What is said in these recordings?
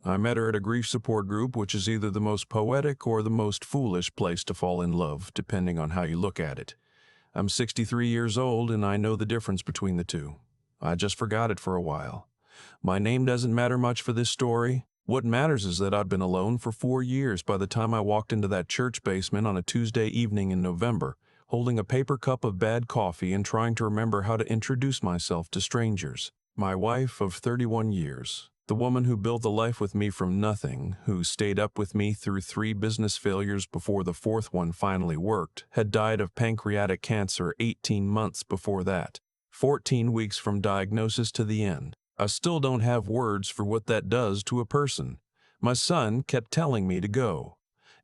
I met her at a grief support group, which is either the most poetic or the most foolish place to fall in love, depending on how you look at it. I'm 63 years old, and I know the difference between the two. I just forgot it for a while. My name doesn't matter much for this story. What matters is that I'd been alone for 4 years by the time I walked into that church basement on a Tuesday evening in November, holding a paper cup of bad coffee and trying to remember how to introduce myself to strangers. My wife of 31 years, the woman who built a life with me from nothing, who stayed up with me through 3 business failures before the 4th one finally worked, had died of pancreatic cancer 18 months before that. 14 weeks from diagnosis to the end. I still don't have words for what that does to a person. My son kept telling me to go.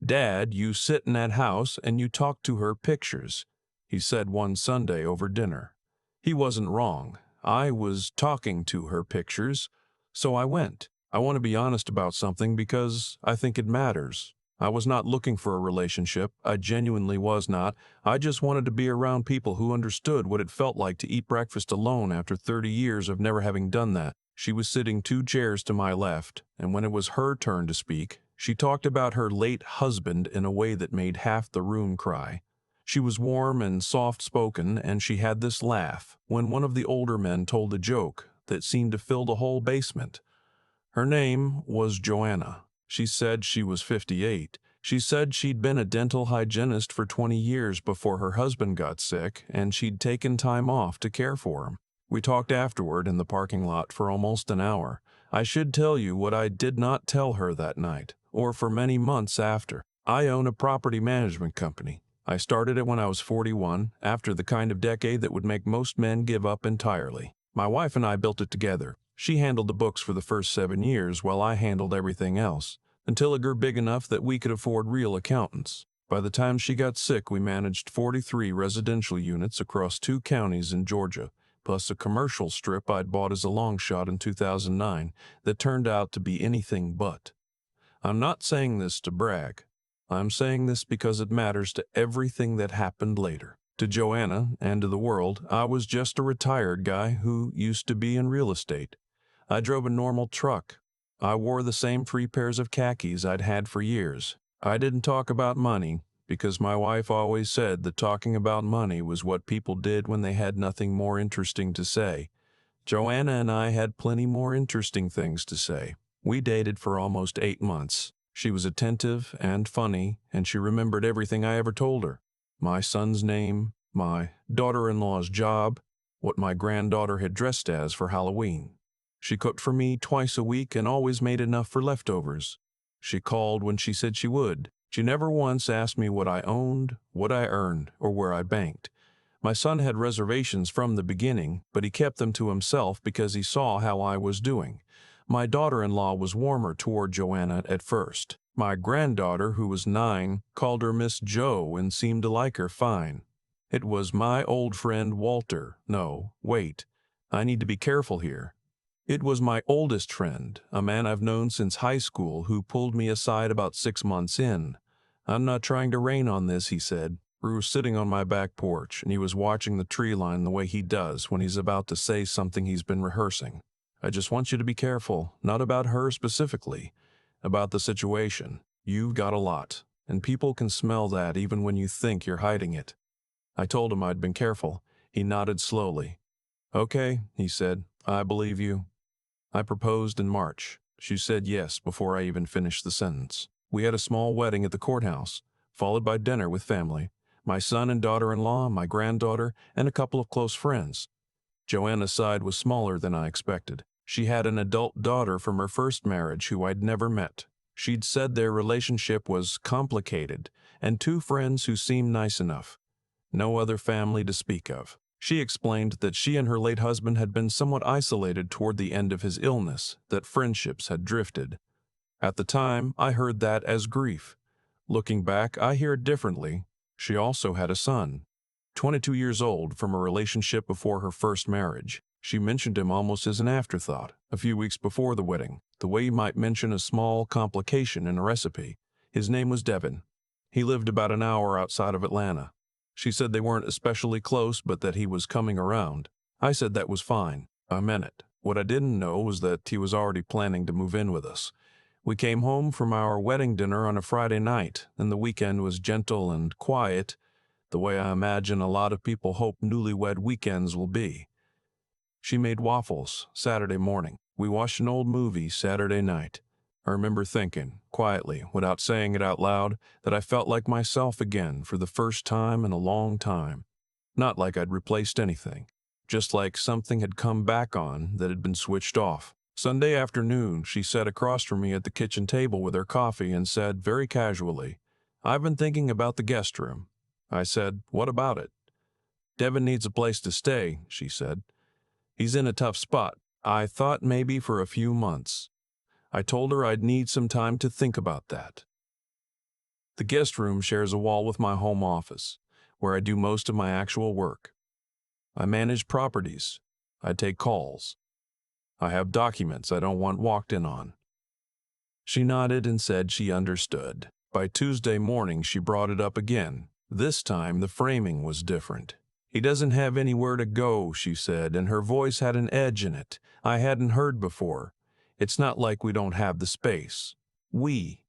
"Dad, you sit in that house and you talk to her pictures," he said one Sunday over dinner. He wasn't wrong. I was talking to her pictures, so I went. I want to be honest about something because I think it matters. I was not looking for a relationship. I genuinely was not. I just wanted to be around people who understood what it felt like to eat breakfast alone after 30 years of never having done that. She was sitting 2 chairs to my left, and when it was her turn to speak, she talked about her late husband in a way that made half the room cry. She was warm and soft-spoken, and she had this laugh when one of the older men told a joke that seemed to fill the whole basement. Her name was Joanna. She said she was 58. She said she'd been a dental hygienist for 20 years before her husband got sick, and she'd taken time off to care for him. We talked afterward in the parking lot for almost an hour. I should tell you what I did not tell her that night, or for many months after. I own a property management company. I started it when I was 41, after the kind of decade that would make most men give up entirely. My wife and I built it together. She handled the books for the first 7 years while I handled everything else, until it grew big enough that we could afford real accountants. By the time she got sick, we managed 43 residential units across 2 counties in Georgia, plus a commercial strip I'd bought as a long shot in 2009 that turned out to be anything but. I'm not saying this to brag. I'm saying this because it matters to everything that happened later. To Joanna and to the world, I was just a retired guy who used to be in real estate. I drove a normal truck. I wore the same 3 pairs of khakis I'd had for years. I didn't talk about money because my wife always said that talking about money was what people did when they had nothing more interesting to say. Joanna and I had plenty more interesting things to say. We dated for almost 8 months. She was attentive and funny, and she remembered everything I ever told her. My son's name, my daughter-in-law's job, what my granddaughter had dressed as for Halloween. She cooked for me twice a week and always made enough for leftovers. She called when she said she would. She never once asked me what I owned, what I earned, or where I banked. My son had reservations from the beginning, but he kept them to himself because he saw how I was doing. My daughter-in-law was warmer toward Joanna at first. My granddaughter, who was 9, called her Miss Joe and seemed to like her fine. It was my old friend Walter. No, wait. I need to be careful here. It was my oldest friend, a man I've known since high school, who pulled me aside about 6 months in. "I'm not trying to rain on this," he said. We were sitting on my back porch, and he was watching the tree line the way he does when he's about to say something he's been rehearsing. "I just want you to be careful, not about her specifically, about the situation. You've got a lot, and people can smell that even when you think you're hiding it." I told him I'd been careful. He nodded slowly. "Okay," he said, "I believe you." I proposed in March. She said yes before I even finished the sentence. We had a small wedding at the courthouse, followed by dinner with family, my son and daughter-in-law, my granddaughter, and a couple of close friends. Joanna's side was smaller than I expected. She had an adult daughter from her first marriage who I'd never met. She'd said their relationship was complicated, and 2 friends who seemed nice enough. No other family to speak of. She explained that she and her late husband had been somewhat isolated toward the end of his illness, that friendships had drifted. At the time, I heard that as grief. Looking back, I hear it differently. She also had a son, 22 years old, from a relationship before her first marriage. She mentioned him almost as an afterthought, a few weeks before the wedding, the way you might mention a small complication in a recipe. His name was Devin. He lived about an hour outside of Atlanta. She said they weren't especially close, but that he was coming around. I said that was fine. I meant it. What I didn't know was that he was already planning to move in with us. We came home from our wedding dinner on a Friday night, and the weekend was gentle and quiet, the way I imagine a lot of people hope newlywed weekends will be. She made waffles Saturday morning. We watched an old movie Saturday night. I remember thinking, quietly, without saying it out loud, that I felt like myself again for the first time in a long time. Not like I'd replaced anything, just like something had come back on that had been switched off. Sunday afternoon, she sat across from me at the kitchen table with her coffee and said, very casually, "I've been thinking about the guest room." I said, "What about it?" "Devin needs a place to stay," she said. "He's in a tough spot. I thought maybe for a few months." I told her I'd need some time to think about that. The guest room shares a wall with my home office, where I do most of my actual work. I manage properties. I take calls. I have documents I don't want walked in on. She nodded and said she understood. By Tuesday morning, she brought it up again. This time, the framing was different. "He doesn't have anywhere to go," she said, and her voice had an edge in it I hadn't heard before. "It's not like we don't have the space." The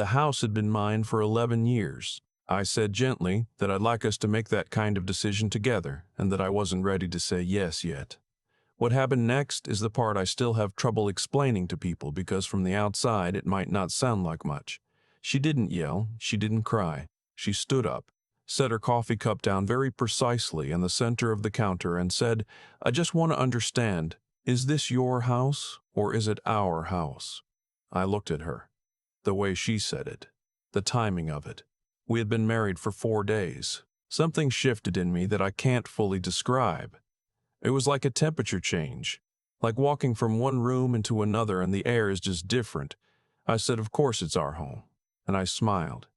house had been mine for 11 years. I said gently that I'd like us to make that kind of decision together and that I wasn't ready to say yes yet. What happened next is the part I still have trouble explaining to people because from the outside it might not sound like much. She didn't yell, she didn't cry. She stood up, set her coffee cup down very precisely in the center of the counter and said, "I just want to understand, is this your house or is it our house?" I looked at her. The way she said it, the timing of it. We had been married for 4 days. Something shifted in me that I can't fully describe. It was like a temperature change, like walking from one room into another and the air is just different. I said, "Of course it's our home," and I smiled,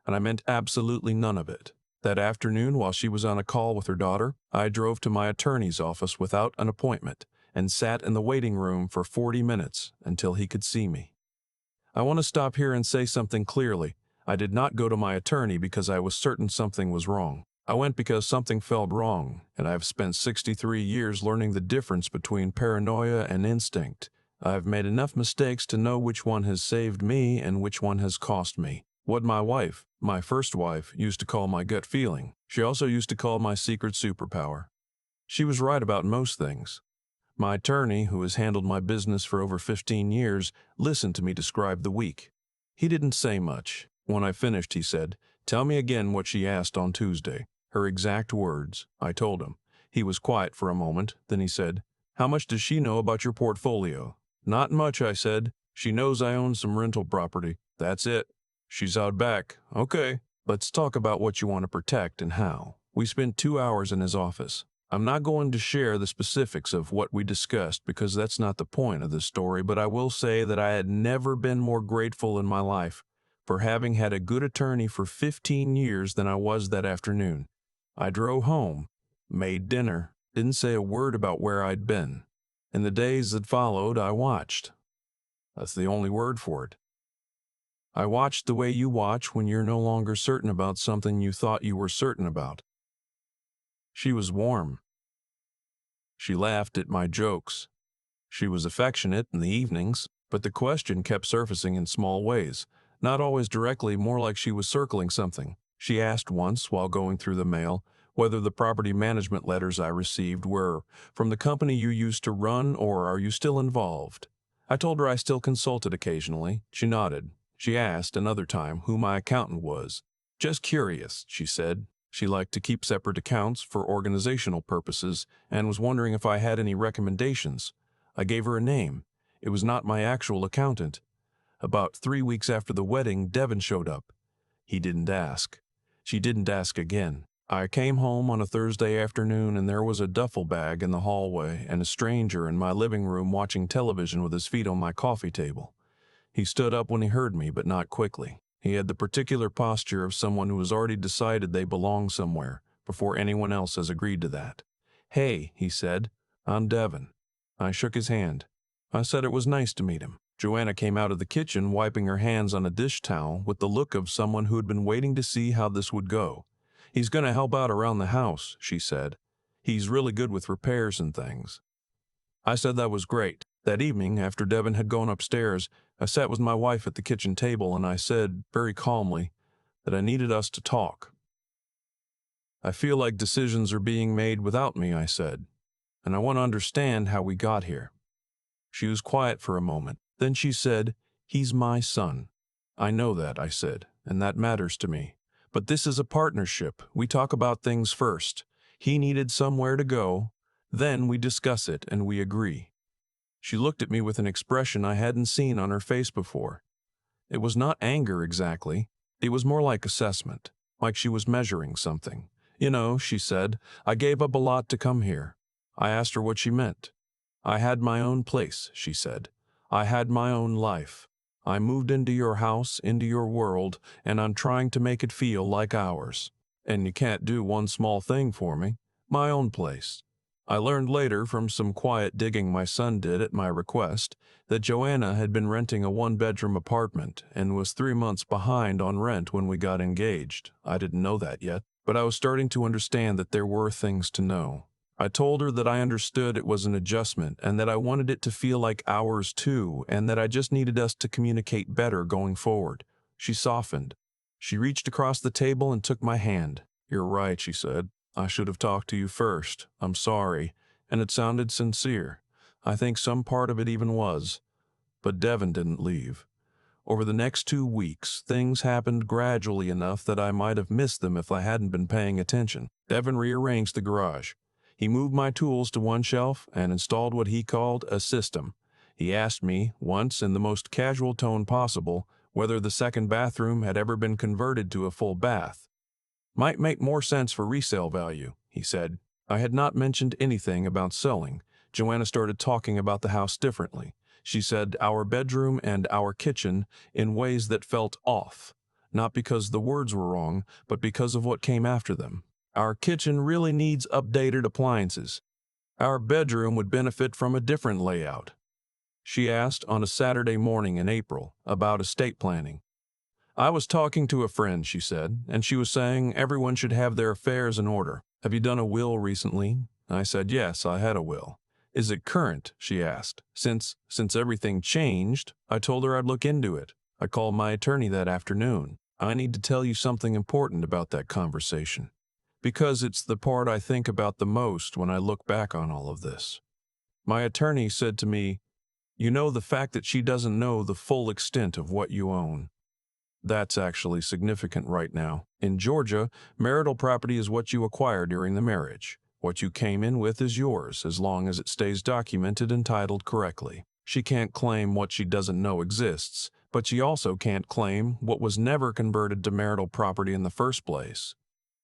and I meant absolutely none of it. That afternoon, while she was on a call with her daughter, I drove to my attorney's office without an appointment and sat in the waiting room for 40 minutes until he could see me. I want to stop here and say something clearly. I did not go to my attorney because I was certain something was wrong. I went because something felt wrong, and I have spent 63 years learning the difference between paranoia and instinct. I have made enough mistakes to know which one has saved me and which one has cost me. What my first wife, used to call my gut feeling, she also used to call my secret superpower. She was right about most things. My attorney, who has handled my business for over 15 years, listened to me describe the week. He didn't say much. When I finished, he said, "Tell me again what she asked on Tuesday." Her exact words. I told him. He was quiet for a moment. Then he said, "How much does she know about your portfolio?" "Not much," I said. "She knows I own some rental property. That's it." "She's out back." "Okay. Let's talk about what you want to protect and how." We spent 2 hours in his office. I'm not going to share the specifics of what we discussed because that's not the point of this story, but I will say that I had never been more grateful in my life for having had a good attorney for 15 years than I was that afternoon. I drove home, made dinner, didn't say a word about where I'd been. In the days that followed, I watched. That's the only word for it. I watched the way you watch when you're no longer certain about something you thought you were certain about. She was warm. She laughed at my jokes. She was affectionate in the evenings, but the question kept surfacing in small ways, not always directly, more like she was circling something. She asked once, while going through the mail, whether the property management letters I received were from the company you used to run or are you still involved? I told her I still consulted occasionally. She nodded. She asked another time who my accountant was. "Just curious," she said. She liked to keep separate accounts for organizational purposes and was wondering if I had any recommendations. I gave her a name. It was not my actual accountant. About 3 weeks after the wedding, Devin showed up. He didn't ask. She didn't ask again. I came home on a Thursday afternoon and there was a duffel bag in the hallway and a stranger in my living room watching television with his feet on my coffee table. He stood up when he heard me, but not quickly. He had the particular posture of someone who has already decided they belong somewhere before anyone else has agreed to that. "Hey," he said, "I'm Devin." I shook his hand. I said it was nice to meet him. Joanna came out of the kitchen wiping her hands on a dish towel with the look of someone who had been waiting to see how this would go. "He's going to help out around the house," she said. "He's really good with repairs and things." I said that was great. That evening, after Devin had gone upstairs, I sat with my wife at the kitchen table and I said, very calmly, that I needed us to talk. I feel like decisions are being made without me, I said, and I want to understand how we got here. She was quiet for a moment. Then she said, "He's my son." "I know that," I said, "and that matters to me. But this is a partnership. We talk about things first. He needed somewhere to go. Then we discuss it and we agree." She looked at me with an expression I hadn't seen on her face before. It was not anger exactly. It was more like assessment, like she was measuring something. "You know," she said, "I gave up a lot to come here." I asked her what she meant. "I had my own place," she said. "I had my own life. I moved into your house, into your world, and I'm trying to make it feel like ours. And you can't do one small thing for me. My own place." I learned later from some quiet digging my son did at my request that Joanna had been renting a one-bedroom apartment and was 3 months behind on rent when we got engaged. I didn't know that yet, but I was starting to understand that there were things to know. I told her that I understood it was an adjustment and that I wanted it to feel like ours too, and that I just needed us to communicate better going forward. She softened. She reached across the table and took my hand. "You're right," she said. "I should have talked to you first. I'm sorry." And it sounded sincere. I think some part of it even was. But Devin didn't leave. Over the next 2 weeks, things happened gradually enough that I might have missed them if I hadn't been paying attention. Devin rearranged the garage. He moved my tools to one shelf and installed what he called a system. He asked me, once in the most casual tone possible, whether the second bathroom had ever been converted to a full bath. "Might make more sense for resale value," he said. I had not mentioned anything about selling. Joanna started talking about the house differently. She said "our bedroom" and "our kitchen" in ways that felt off, not because the words were wrong, but because of what came after them. "Our kitchen really needs updated appliances. Our bedroom would benefit from a different layout." She asked on a Saturday morning in April about estate planning. "I was talking to a friend," she said, "and she was saying everyone should have their affairs in order. Have you done a will recently?" I said yes, I had a will. "Is it current?" she asked. Since everything changed, I told her I'd look into it. I called my attorney that afternoon. I need to tell you something important about that conversation, because it's the part I think about the most when I look back on all of this. My attorney said to me, "You know, the fact that she doesn't know the full extent of what you own. That's actually significant right now. In Georgia, marital property is what you acquire during the marriage. What you came in with is yours, as long as it stays documented and titled correctly. She can't claim what she doesn't know exists, but she also can't claim what was never converted to marital property in the first place."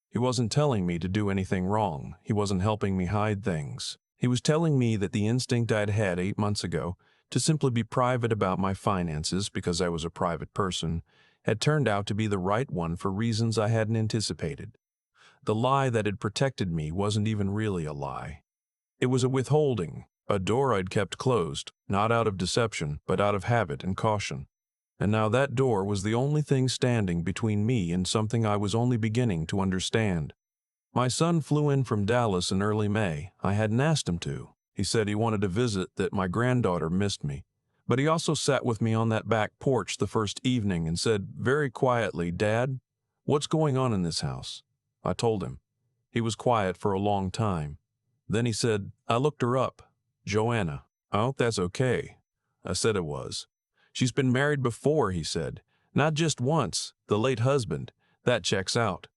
He wasn't telling me to do anything wrong. He wasn't helping me hide things. He was telling me that the instinct I'd had 8 months ago to simply be private about my finances because I was a private person had turned out to be the right one for reasons I hadn't anticipated. The lie that had protected me wasn't even really a lie. It was a withholding, a door I'd kept closed, not out of deception, but out of habit and caution. And now that door was the only thing standing between me and something I was only beginning to understand. My son flew in from Dallas in early May. I hadn't asked him to. He said he wanted to visit, that my granddaughter missed me. But he also sat with me on that back porch the first evening and said very quietly, "Dad, what's going on in this house?" I told him. He was quiet for a long time. Then he said, "I looked her up. Joanna. I hope that's okay." I said it was. "She's been married before," he said. "Not just once, the late husband. That checks out.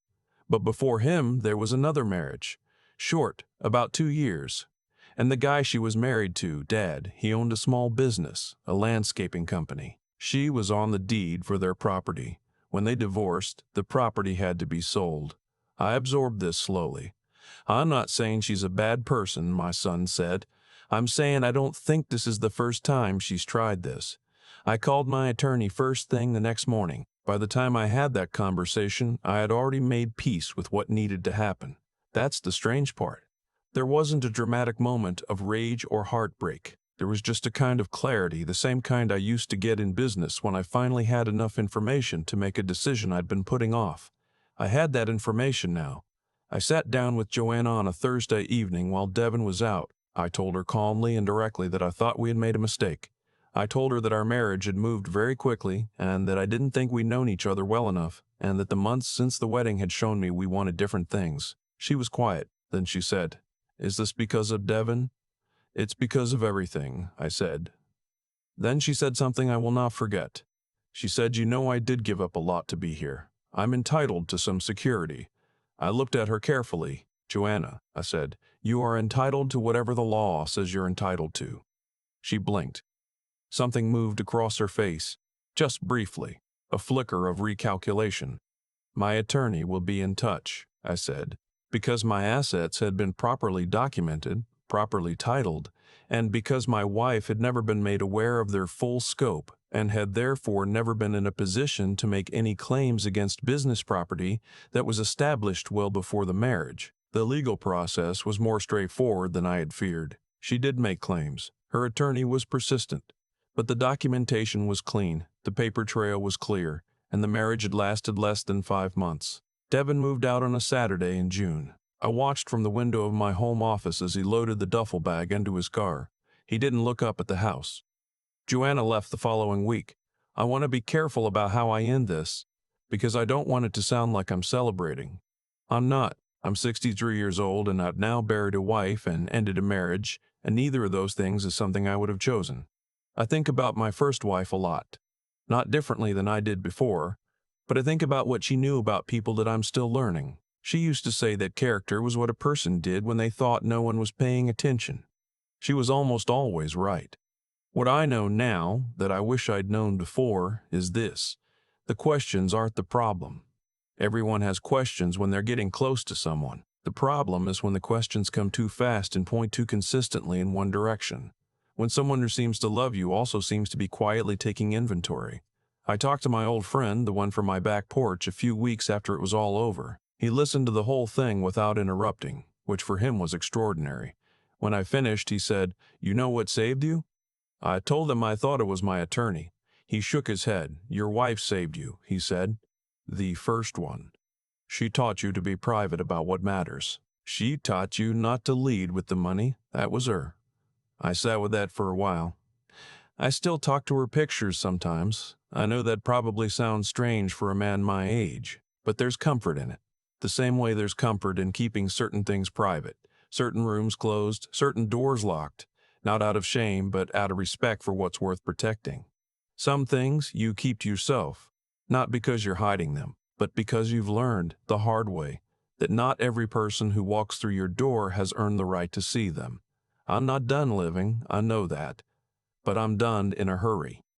But before him, there was another marriage. Short, about 2 years. And the guy she was married to, Dad, he owned a small business, a landscaping company. She was on the deed for their property. When they divorced, the property had to be sold." I absorbed this slowly. "I'm not saying she's a bad person," my son said. "I'm saying I don't think this is the first time she's tried this." I called my attorney first thing the next morning. By the time I had that conversation, I had already made peace with what needed to happen. That's the strange part. There wasn't a dramatic moment of rage or heartbreak. There was just a kind of clarity, the same kind I used to get in business when I finally had enough information to make a decision I'd been putting off. I had that information now. I sat down with Joanna on a Thursday evening while Devin was out. I told her calmly and directly that I thought we had made a mistake. I told her that our marriage had moved very quickly and that I didn't think we'd known each other well enough, and that the months since the wedding had shown me we wanted different things. She was quiet. Then she said, "Is this because of Devin?" "It's because of everything," I said. Then she said something I will not forget. She said, "You know, I did give up a lot to be here. I'm entitled to some security." I looked at her carefully. "Joanna," I said, "you are entitled to whatever the law says you're entitled to." She blinked. Something moved across her face, just briefly, a flicker of recalculation. "My attorney will be in touch," I said, because my assets had been properly documented, properly titled, and because my wife had never been made aware of their full scope and had therefore never been in a position to make any claims against business property that was established well before the marriage. The legal process was more straightforward than I had feared. She did make claims. Her attorney was persistent. But the documentation was clean, the paper trail was clear, and the marriage had lasted less than 5 months. Devin moved out on a Saturday in June. I watched from the window of my home office as he loaded the duffel bag into his car. He didn't look up at the house. Joanna left the following week. I want to be careful about how I end this, because I don't want it to sound like I'm celebrating. I'm not. I'm 63 years old, and I've now buried a wife and ended a marriage, and neither of those things is something I would have chosen. I think about my first wife a lot. Not differently than I did before, but I think about what she knew about people that I'm still learning. She used to say that character was what a person did when they thought no one was paying attention. She was almost always right. What I know now, that I wish I'd known before, is this: the questions aren't the problem. Everyone has questions when they're getting close to someone. The problem is when the questions come too fast and point too consistently in one direction. When someone who seems to love you also seems to be quietly taking inventory. I talked to my old friend, the one from my back porch, a few weeks after it was all over. He listened to the whole thing without interrupting, which for him was extraordinary. When I finished, he said, "You know what saved you?" I told him I thought it was my attorney. He shook his head. "Your wife saved you," he said. "The first one. She taught you to be private about what matters. She taught you not to lead with the money. That was her." I sat with that for a while. I still talk to her pictures sometimes. I know that probably sounds strange for a man my age, but there's comfort in it. The same way there's comfort in keeping certain things private, certain rooms closed, certain doors locked, not out of shame, but out of respect for what's worth protecting. Some things you keep to yourself, not because you're hiding them, but because you've learned the hard way that not every person who walks through your door has earned the right to see them. I'm not done living, I know that, but I'm done in a hurry.